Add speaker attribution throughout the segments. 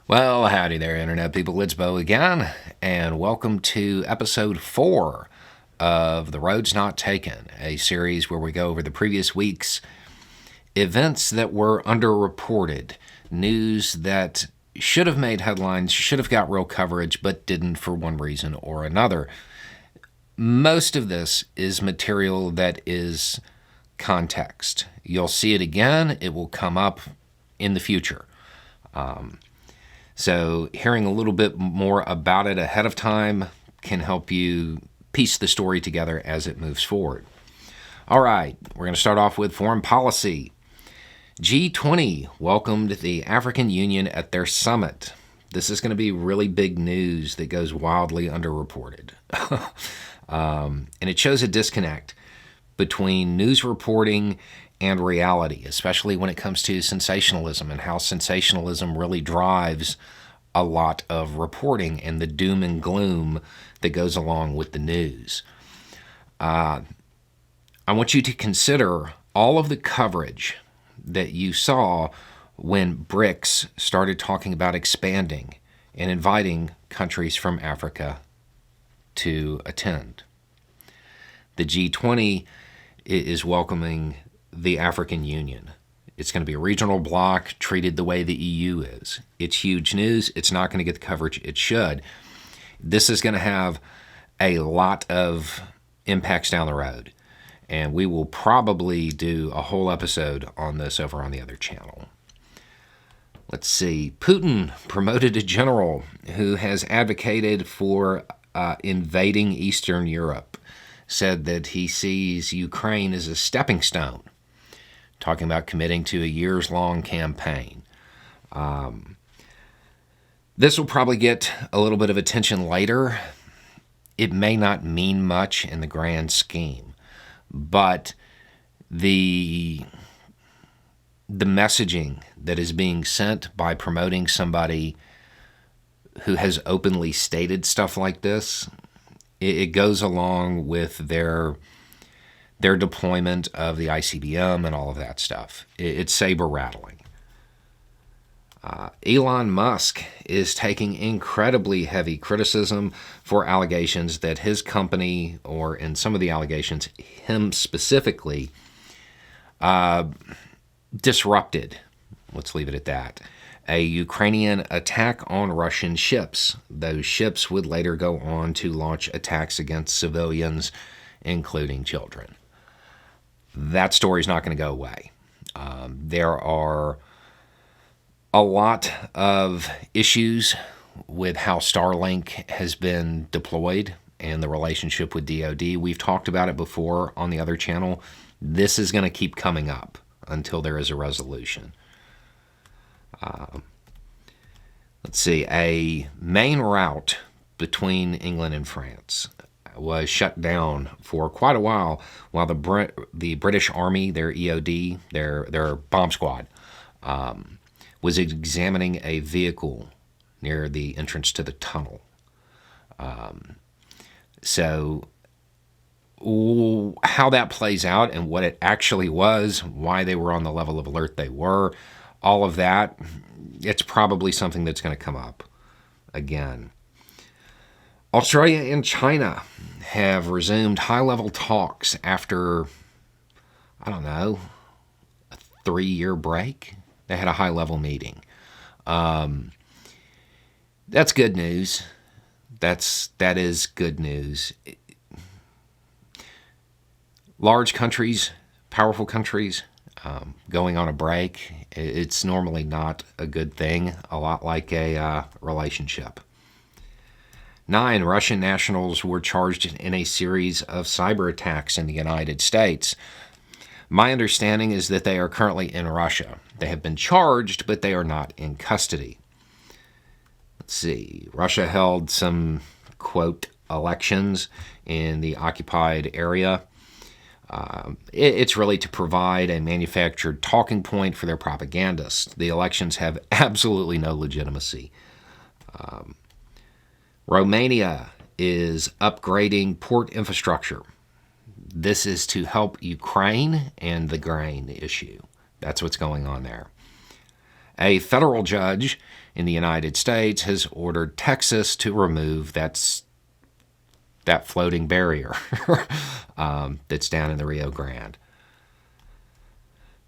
Speaker 1: Well, howdy there, Internet people. It's Bo again, and welcome to episode 4 of the Roads Not Taken, a series where we go over the previous week's events that were underreported, news that should have made headlines, should have got real coverage, but didn't for one reason or another. Most of this is material that is context. You'll see it again. It will come up in the future. So hearing a little bit more about it ahead of time can help you piece the story together as it moves forward. All right, we're going to start off with foreign policy. G20 welcomed the African Union at their summit. This is going to be really big news that goes wildly underreported. And it shows a disconnect between news reporting and reality, especially when it comes to sensationalism and how sensationalism really drives a lot of reporting and the doom and gloom that goes along with the news. I want you to consider all of the coverage that you saw when BRICS started talking about expanding and inviting countries from Africa to attend. The G20 is welcoming the African Union. It's going to be a regional bloc treated the way the EU is. It's huge news. It's not going to get the coverage it should. This is going to have a lot of impacts down the road. And we will probably do a whole episode on this over on the other channel. Let's see. Putin promoted a general who has advocated for invading Eastern Europe. Said that he sees Ukraine as a stepping stone, talking about committing to a years-long campaign. This will probably get a little bit of attention later. It may not mean much in the grand scheme, but the messaging that is being sent by promoting somebody who has openly stated stuff like this, it goes along with their deployment of the ICBM and all of that stuff. It's saber-rattling. Elon Musk is taking incredibly heavy criticism for allegations that his company, or in some of the allegations, him specifically, disrupted, let's leave it at that, a Ukrainian attack on Russian ships. Those ships would later go on to launch attacks against civilians, including children. That story's not going to go away. There are a lot of issues with how Starlink has been deployed and the relationship with DoD. We've talked about it before on the other channel. This is going to keep coming up until there is a resolution. Let's see. A main route between England and France was shut down for quite a while the British Army, their EOD, their bomb squad, was examining a vehicle near the entrance to the tunnel. So how that plays out and what it actually was, why they were on the level of alert they were, all of that, it's probably something that's going to come up again. Australia and China have resumed high-level talks after, I don't know, a 3-year break. They had a high-level meeting. That's good news. That is good news. Large countries, powerful countries, going on a break, it's normally not a good thing, a lot like a relationship. 9 Russian nationals were charged in a series of cyber attacks in the United States. My understanding is that they are currently in Russia. They have been charged, but they are not in custody. Let's see. Russia held some, quote, elections in the occupied area. It's really to provide a manufactured talking point for their propagandists. The elections have absolutely no legitimacy. Romania is upgrading port infrastructure. This is to help Ukraine and the grain issue. That's what's going on there. A federal judge in the United States has ordered Texas to remove that floating barrier that's down in the Rio Grande.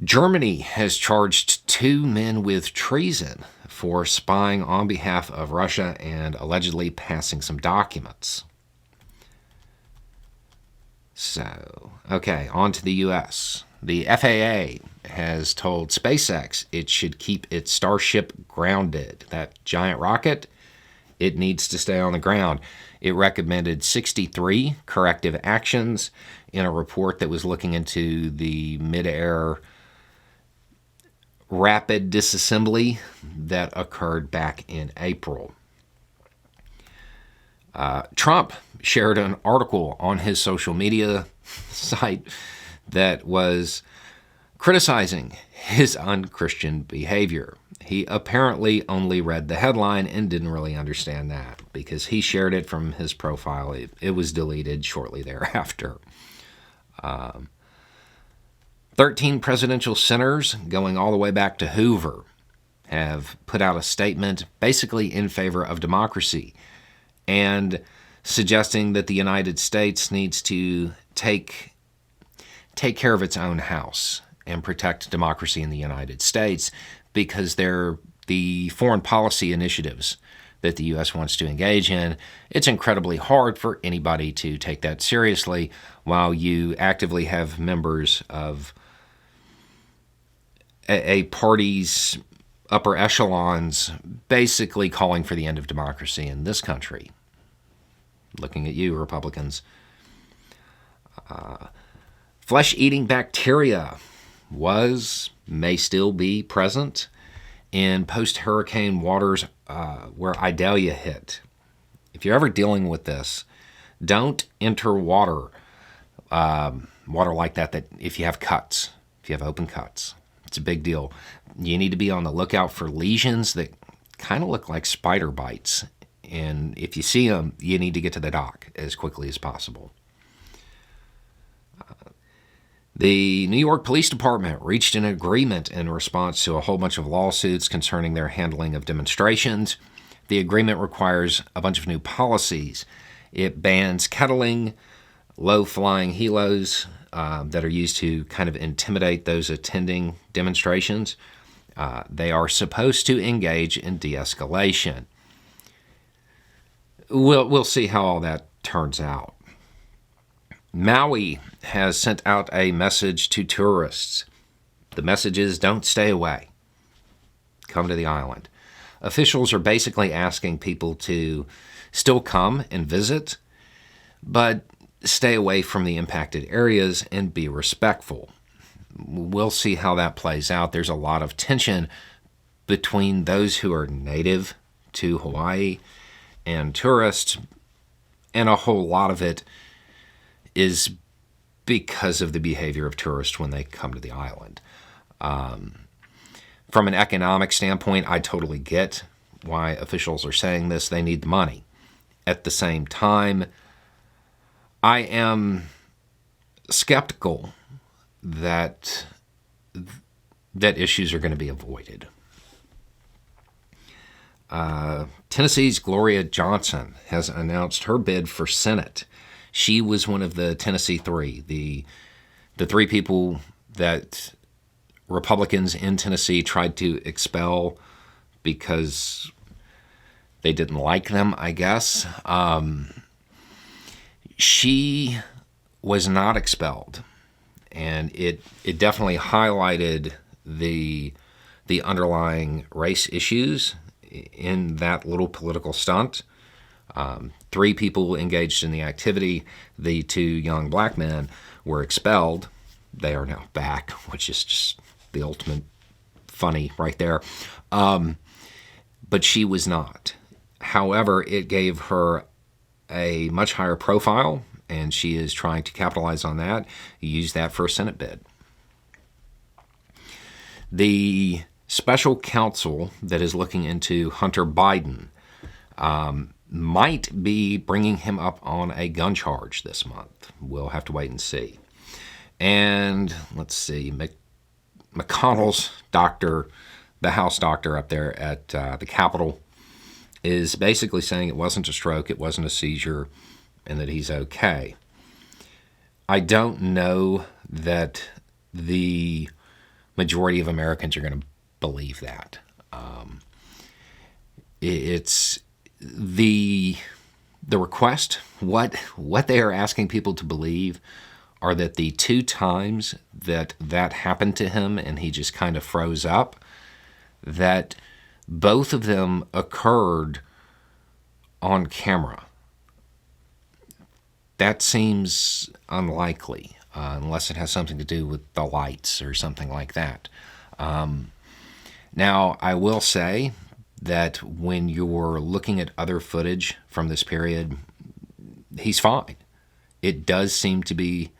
Speaker 1: Germany has charged 2 men with treason for spying on behalf of Russia and allegedly passing some documents. So, okay, on to the U.S. The FAA has told SpaceX it should keep its Starship grounded. That giant rocket, it needs to stay on the ground. It recommended 63 corrective actions in a report that was looking into the mid-air rapid disassembly that occurred back in April. Trump shared an article on his social media site that was criticizing his unchristian behavior. He apparently only read the headline and didn't really understand that because he shared it from his profile. It was deleted shortly thereafter. 13 presidential senators, going all the way back to Hoover, have put out a statement basically in favor of democracy and suggesting that the United States needs to take care of its own house and protect democracy in the United States because they're the foreign policy initiatives that the U.S. wants to engage in. It's incredibly hard for anybody to take that seriously while you actively have members of a party's upper echelons basically calling for the end of democracy in this country. Looking at you, Republicans. Flesh-eating bacteria may still be present in post-hurricane waters where Idalia hit. If you're ever dealing with this, don't enter water like that if you have cuts, if you have open cuts. It's a big deal. You need to be on the lookout for lesions that kind of look like spider bites. And if you see them, you need to get to the dock as quickly as possible. The New York Police Department reached an agreement in response to a whole bunch of lawsuits concerning their handling of demonstrations. The agreement requires a bunch of new policies. It bans kettling, low-flying helos that are used to kind of intimidate those attending demonstrations. They are supposed to engage in de-escalation. We'll see how all that turns out. Maui has sent out a message to tourists. The message is, don't stay away. Come to the island. Officials are basically asking people to still come and visit, but stay away from the impacted areas and be respectful. We'll see how that plays out. There's a lot of tension between those who are native to Hawaii and tourists, and a whole lot of it is because of the behavior of tourists when they come to the island. From an economic standpoint, I totally get why officials are saying this. They need the money. At the same time, I am skeptical that issues are going to be avoided. Tennessee's Gloria Johnson has announced her bid for Senate. She was one of the Tennessee Three, the three people that Republicans in Tennessee tried to expel because they didn't like them, I guess. She was not expelled, and it definitely highlighted the underlying race issues in that little political stunt. 3 people engaged in the activity. The 2 young black men were expelled. They are now back, which is just the ultimate funny right there. But she was not. However, it gave her a much higher profile, and she is trying to capitalize on that, use that for a Senate bid. The special counsel that is looking into Hunter Biden might be bringing him up on a gun charge this month. We'll have to wait and see. And let's see, McConnell's doctor the house doctor up there at the Capitol, is basically saying it wasn't a stroke, it wasn't a seizure, and that he's okay. I don't know that the majority of Americans are going to believe that. It's the request, what they are asking people to believe are that the 2 times that happened to him and he just kind of froze up, that both of them occurred on camera. That seems unlikely, unless it has something to do with the lights or something like that. Now, I will say that when you're looking at other footage from this period, he's fine. It does seem to be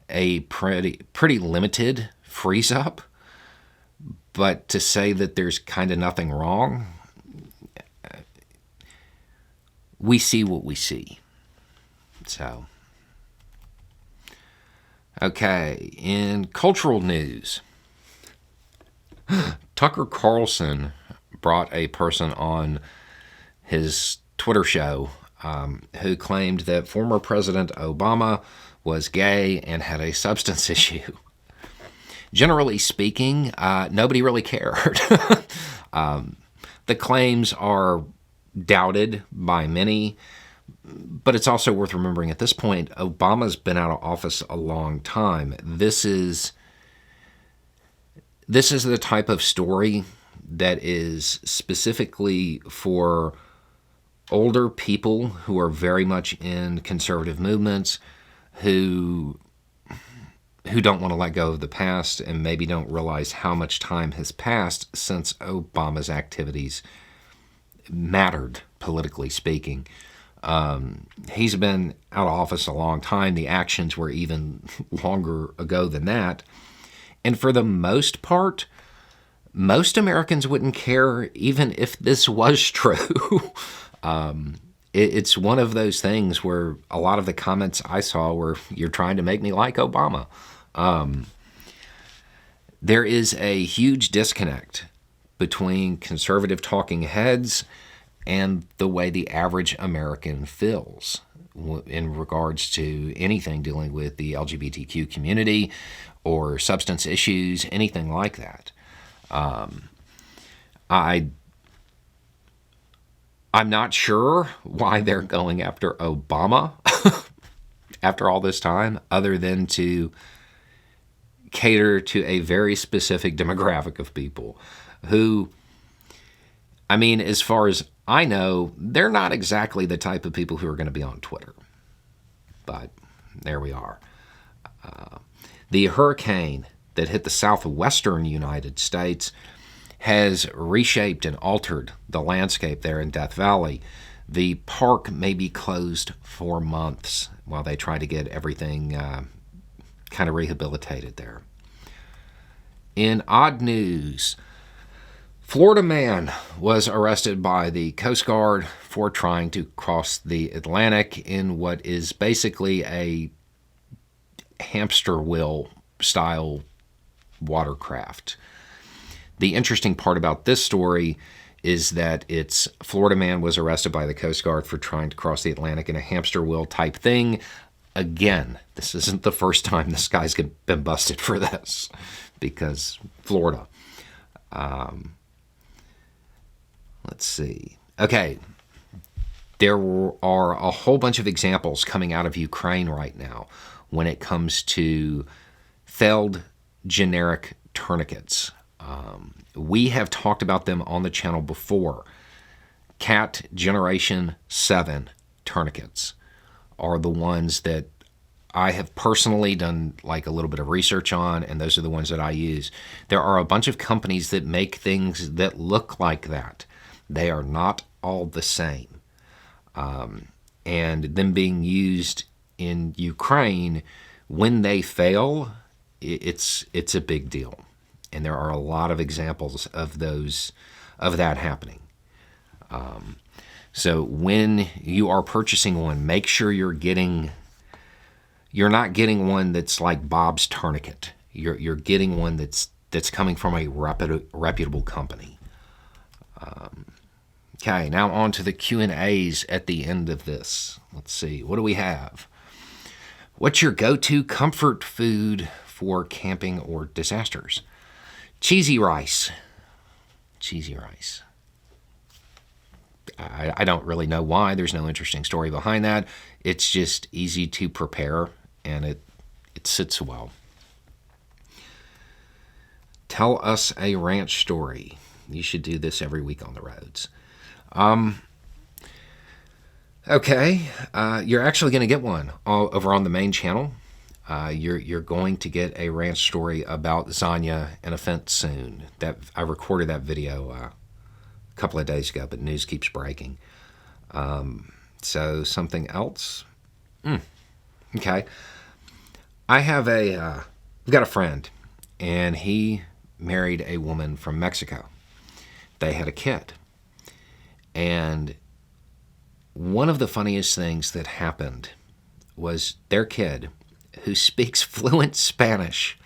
Speaker 1: a pretty limited freeze-up, but to say that there's kind of nothing wrong, we see what we see. So, okay, in cultural news, Tucker Carlson brought a person on his Twitter show who claimed that former President Obama was gay and had a substance issue. Generally speaking, nobody really cared. The claims are doubted by many, but it's also worth remembering at this point, Obama's been out of office a long time. This is the type of story that is specifically for older people who are very much in conservative movements, who don't want to let go of the past and maybe don't realize how much time has passed since Obama's activities mattered, politically speaking. He's been out of office a long time. The actions were even longer ago than that. And for the most part, most Americans wouldn't care even if this was true. It's one of those things where a lot of the comments I saw were, "You're trying to make me like Obama." There is a huge disconnect between conservative talking heads and the way the average American feels in regards to anything dealing with the LGBTQ community or substance issues, anything like that. I'm not sure why they're going after Obama after all this time, other than to cater to a very specific demographic of people who, I mean, as far as I know, they're not exactly the type of people who are going to be on Twitter. But there we are. The hurricane that hit the southwestern United States has reshaped and altered the landscape there in Death Valley. The park may be closed for months while they try to get everything kind of rehabilitated there. In odd news, Florida man was arrested by the Coast Guard for trying to cross the Atlantic in what is basically a hamster wheel style watercraft. The interesting part about this story is that it's Florida man was arrested by the Coast Guard for trying to cross the Atlantic in a hamster wheel type thing. Again, this isn't the first time this guy's been busted for this, because Florida. Let's see. Okay. There are a whole bunch of examples coming out of Ukraine right now when it comes to failed generic tourniquets. We have talked about them on the channel before. CAT Generation 7 tourniquets are the ones that I have personally done like a little bit of research on, and those are the ones that I use. There are a bunch of companies that make things that look like that. They are not all the same. And them being used in Ukraine, when they fail, it's a big deal. And there are a lot of examples of that happening. So when you are purchasing one, make sure you're not getting one that's like Bob's Tourniquet. You're getting one that's that's coming from a reputable company. Okay, now on to the Q&As at the end of this. Let's see, what do we have? What's your go-to comfort food for camping or disasters? Cheesy rice. Cheesy rice. I don't really know why. There's no interesting story behind that. It's just easy to prepare, and it sits well. Tell us a ranch story. You should do this every week on the roads. Okay, you're actually going to get one over on the main channel. You're going to get a ranch story about Zanya and a fence soon. That I recorded that video a couple of days ago, but news keeps breaking. So something else. Okay, I've got a friend, and he married a woman from Mexico. They had a kid, and one of the funniest things that happened was their kid, who speaks fluent Spanish,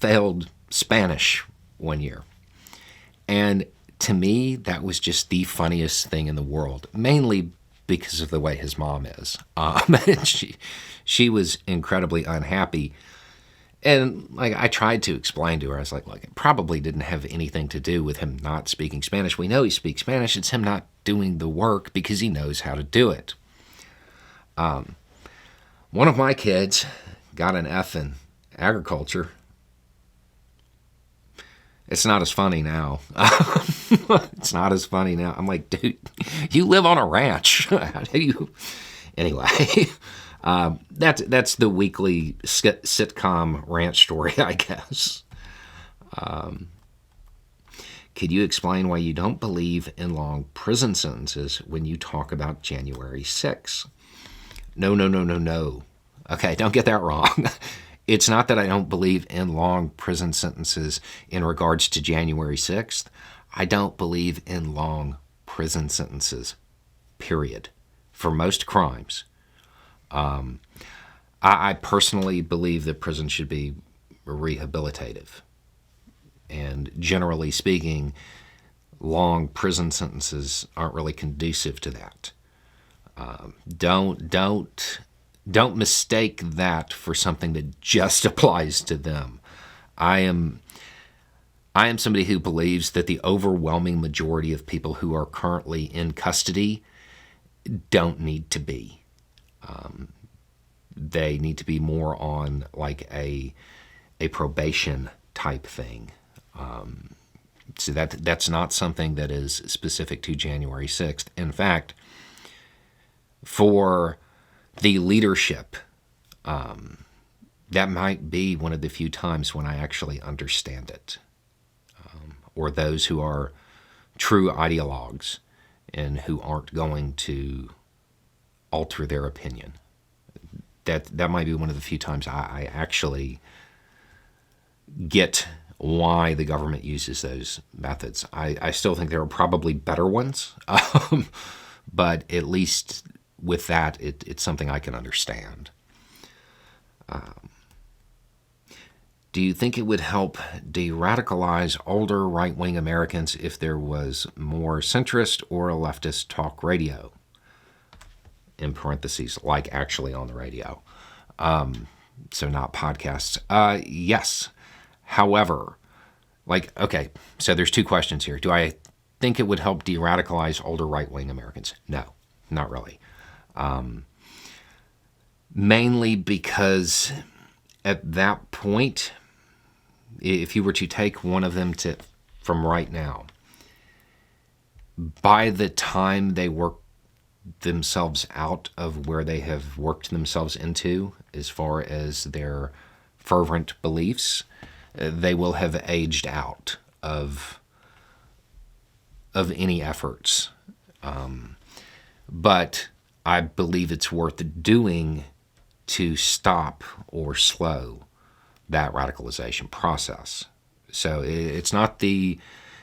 Speaker 1: failed Spanish one year. And to me, that was just the funniest thing in the world, mainly because of the way his mom is. She was incredibly unhappy. And like I tried to explain to her, I was like, look, it probably didn't have anything to do with him not speaking Spanish. We know he speaks Spanish. It's him not doing the work because he knows how to do it. One of my kids got an F in agriculture. It's not as funny now. It's not as funny now. I'm like, dude, you live on a ranch. How do you? Anyway. That's the weekly sitcom ranch story, I guess. Could you explain why you don't believe in long prison sentences when you talk about January 6th? No. Okay, don't get that wrong. It's not that I don't believe in long prison sentences in regards to January 6th. I don't believe in long prison sentences, period, for most crimes. I personally believe that prison should be rehabilitative. And generally speaking, long prison sentences aren't really conducive to that. Don't mistake that for something that just applies to them. I am somebody who believes that the overwhelming majority of people who are currently in custody don't need to be. They need to be more on like a probation type thing. So that's not something that is specific to January 6th. In fact, for the leadership, that might be one of the few times when I actually understand it. Or those who are true ideologues and who aren't going to alter their opinion. That might be one of the few times I actually get why the government uses those methods. I still think there are probably better ones, but at least with that, it's something I can understand. Do you think it would help de-radicalize older right-wing Americans if there was more centrist or leftist talk radio? In parentheses, like actually on the radio. So not podcasts. Yes. However, okay, so there's two questions here. Do I think it would help de-radicalize older right-wing Americans? No, not really. Mainly because at that point, if you were to take one of them from right now, by the time they work themselves out of where they have worked themselves into as far as their fervent beliefs, they will have aged out of any efforts. But I believe it's worth doing to stop or slow that radicalization process. So it's not to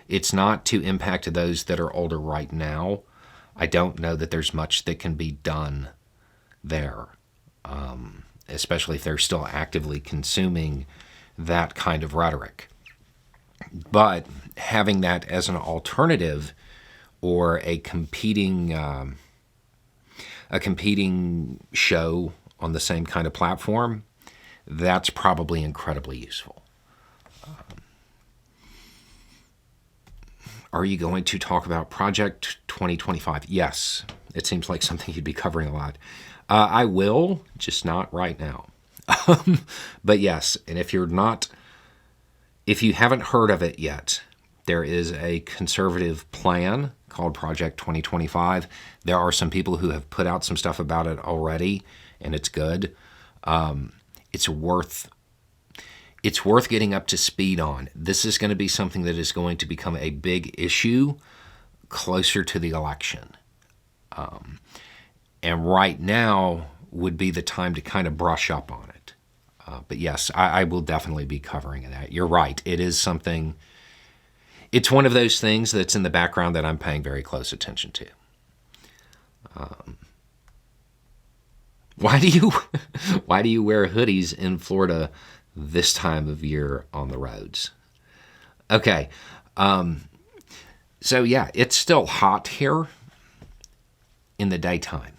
Speaker 1: impact those that are older right now. I don't know that there's much that can be done there, especially if they're still actively consuming that kind of rhetoric. But having that as an alternative or a competing show on the same kind of platform, that's probably incredibly useful. Are you going to talk about Project 2025? Yes. It seems like something you'd be covering a lot. I will, just not right now. But yes, and if you haven't heard of it yet, there is a conservative plan called Project 2025. There are some people who have put out some stuff about it already, and it's good. It's worth getting up to speed on. This is going to be something that is going to become a big issue closer to the election. And right now would be the time to kind of brush up on it. But yes, I will definitely be covering that. You're right. It is something, it's one of those things that's in the background that I'm paying very close attention to. Why do you wear hoodies in Florida this time of year on the roads? Okay. So yeah, it's still hot here in the daytime.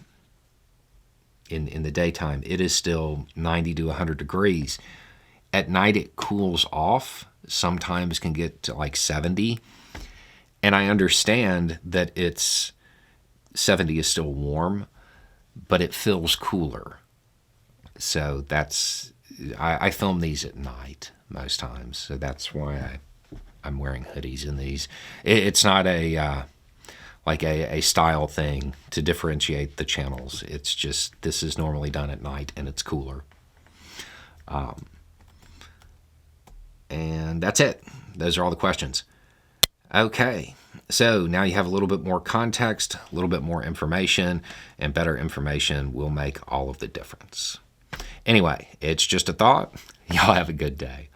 Speaker 1: In the daytime, it is still 90 to 100 degrees. At night, it cools off. Sometimes can get to like 70. And I understand that 70 is still warm, but it feels cooler. So I film these at night most times. So that's why I'm wearing hoodies in these. It's not a style thing to differentiate the channels. It's just, this is normally done at night and it's cooler. And that's it. Those are all the questions. Okay, so now you have a little bit more context, a little bit more information, and better information will make all of the difference. Anyway, it's just a thought. Y'all have a good day.